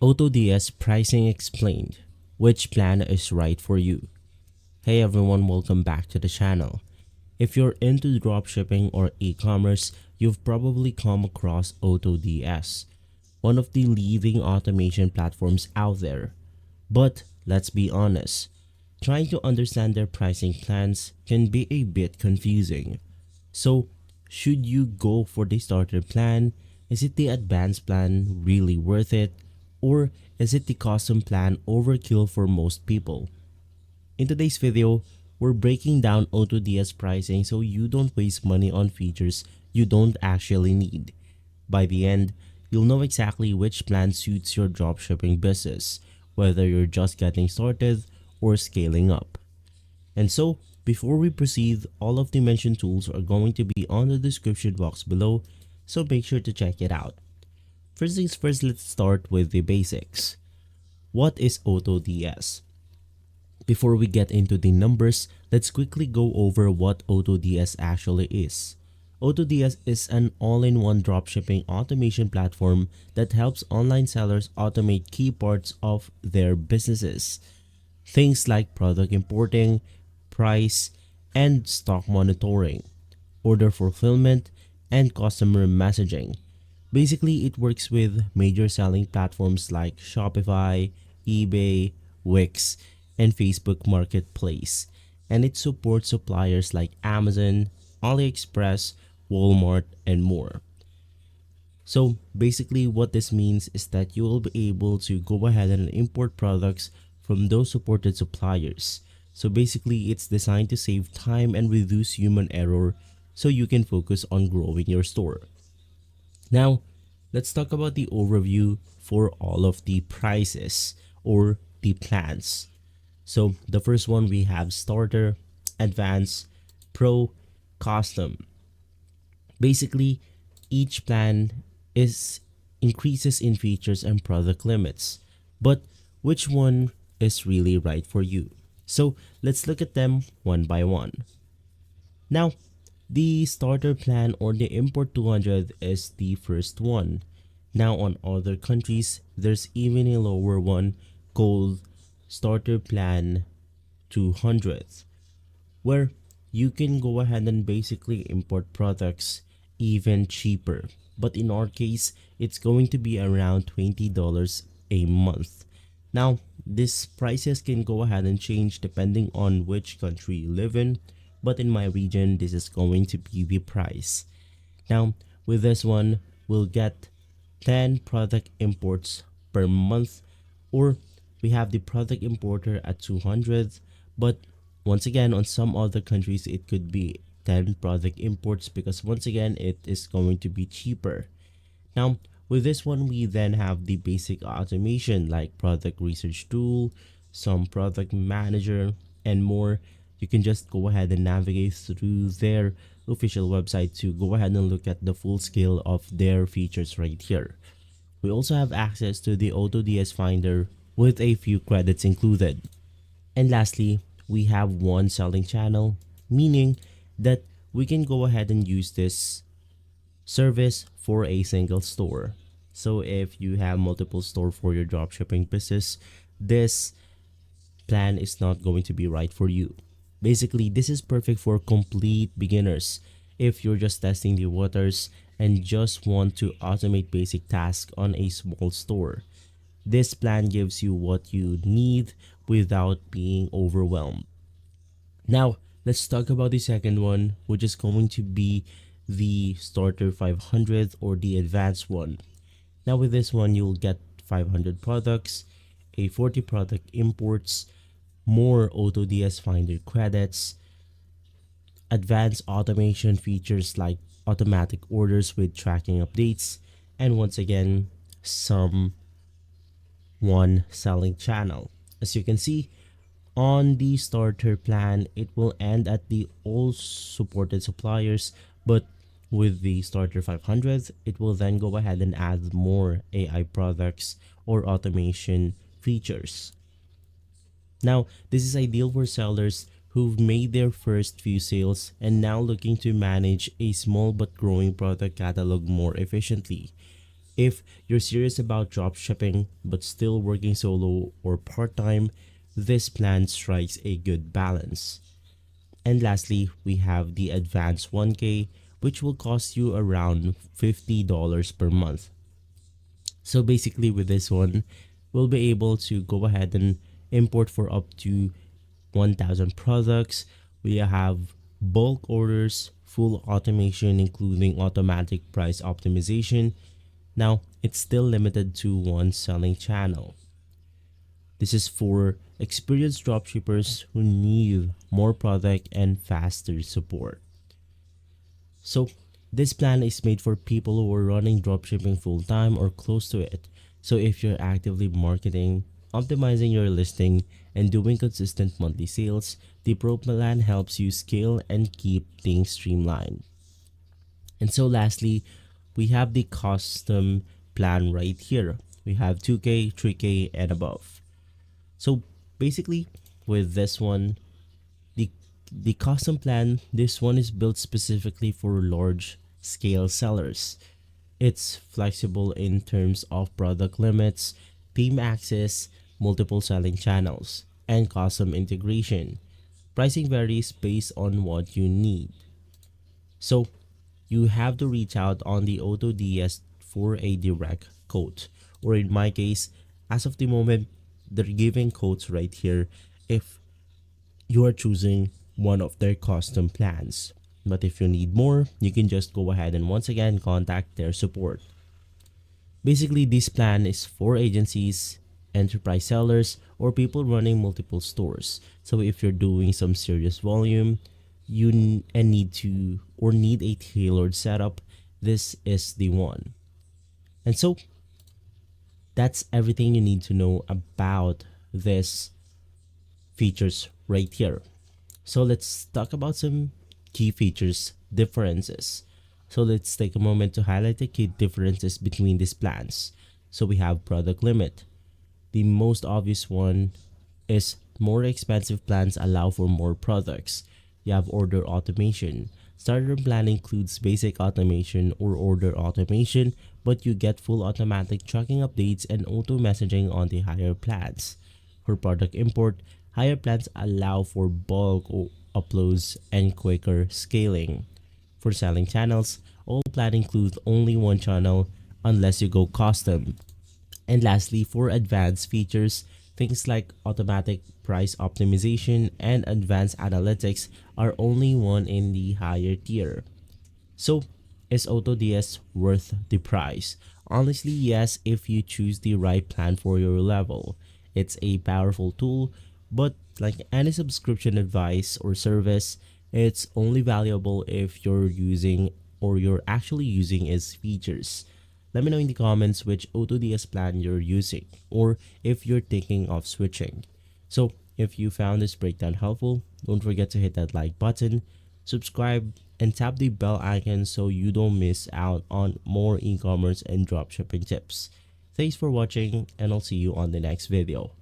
AutoDS Pricing Explained. Which plan is right for you? Hey everyone, welcome back to the channel. If you're into dropshipping or e-commerce, you've probably come across AutoDS, one of the leading automation platforms out there. But let's be honest, trying to understand their pricing plans can be a bit confusing. So, should you go for the starter plan? Is it the advanced plan really worth it? Or is it the custom plan overkill for most people? In today's video, we're breaking down AutoDS pricing so you don't waste money on features you don't actually need. By the end, you'll know exactly which plan suits your dropshipping business, whether you're just getting started or scaling up. And so, before we proceed, all of the mentioned tools are going to be on the description box below, so make sure to check it out. First things first, let's start with the basics. What is AutoDS? Before we get into the numbers, let's quickly go over what AutoDS actually is. AutoDS is an all-in-one dropshipping automation platform that helps online sellers automate key parts of their businesses. Things like product importing, price, and stock monitoring, order fulfillment, and customer messaging. Basically, it works with major selling platforms like Shopify, eBay, Wix, and Facebook Marketplace, and it supports suppliers like Amazon, AliExpress, Walmart, and more. So basically what this means is that you will be able to go ahead and import products from those supported suppliers. So basically it's designed to save time and reduce human error so you can focus on growing your store. Now, let's talk about the overview for all of the prices or the plans. So the first one we have Starter, Advanced, Pro, Custom. Basically, each plan is increases in features and product limits. But which one is really right for you? So let's look at them one by one. Now, the starter plan or the import 200 is the first one. Now on other countries, there's even a lower one called starter plan 200, where you can go ahead and basically import products even cheaper. But in our case, it's going to be around $20 a month. Now, these prices can go ahead and change depending on which country you live in, but in my region, this is going to be the price. Now, with this one, we'll get 10 product imports per month, or we have the product importer at 200, but once again, on some other countries, it could be 10 product imports because once again, it is going to be cheaper. Now, with this one, we then have the basic automation like product research tool, some product manager, and more. You can just go ahead and navigate through their official website to go ahead and look at the full scale of their features right here. We also have access to the AutoDS Finder with a few credits included. And lastly, we have one selling channel, meaning that we can go ahead and use this service for a single store. So if you have multiple store for your dropshipping business, this plan is not going to be right for you. Basically, this is perfect for complete beginners. If you're just testing the waters and just want to automate basic tasks on a small store, this plan gives you what you need without being overwhelmed. Now, let's talk about the second one, which is going to be the Starter 500 or the advanced one. Now with this one, you'll get 500 products, a 40 product imports, more AutoDS Finder credits, advanced automation features like automatic orders with tracking updates, and once again, some one selling channel. As you can see, on the starter plan, it will end at the all supported suppliers, but with the starter 500, it will then go ahead and add more AI products or automation features. Now, this is ideal for sellers who've made their first few sales and now looking to manage a small but growing product catalog more efficiently. If you're serious about drop shipping but still working solo or part time, this plan strikes a good balance. And lastly, we have the Advanced 1K, which will cost you around $50 per month. So basically, with this one, we'll be able to go ahead and import for up to 1,000 products. We have bulk orders, full automation, including automatic price optimization. Now, it's still limited to one selling channel. This is for experienced dropshippers who need more product and faster support. So, this plan is made for people who are running dropshipping full time or close to it. So, if you're actively marketing, optimizing your listing, and doing consistent monthly sales, the Pro plan helps you scale and keep things streamlined. And so, lastly, we have the custom plan right here. We have 2K, 3K, and above. So basically, with this one, the the custom plan, this one is built specifically for large scale sellers. It's flexible in terms of product limits, team access, multiple selling channels, and custom integration. Pricing varies based on what you need. So you have to reach out on the AutoDS for a direct quote. Or in my case, as of the moment, they're giving quotes right here if you are choosing one of their custom plans. But if you need more, you can just go ahead and once again contact their support. Basically, this plan is for agencies, enterprise sellers, or people running multiple stores. So if you're doing some serious volume, and need a tailored setup, this is the one. And so that's everything you need to know about this features right here. So let's talk about some key features differences. So let's take a moment to highlight the key differences between these plans. So we have product limit. The most obvious one is more expensive plans allow for more products. You have order automation. Starter plan includes basic automation or order automation, but you get full automatic tracking updates and auto messaging on the higher plans. For product import, higher plans allow for bulk uploads and quicker scaling. For selling channels, all plan includes only one channel unless you go custom. And lastly, for advanced features, things like automatic price optimization and advanced analytics are only one in the higher tier. So, is AutoDS worth the price? Honestly, yes, if you choose the right plan for your level. It's a powerful tool, but like any subscription advice or service, it's only valuable if you're actually using its features. Let me know in the comments which AutoDS plan you're using or if you're thinking of switching. So, if you found this breakdown helpful, don't forget to hit that like button, subscribe, and tap the bell icon so you don't miss out on more e-commerce and dropshipping tips. Thanks for watching, and I'll see you on the next video.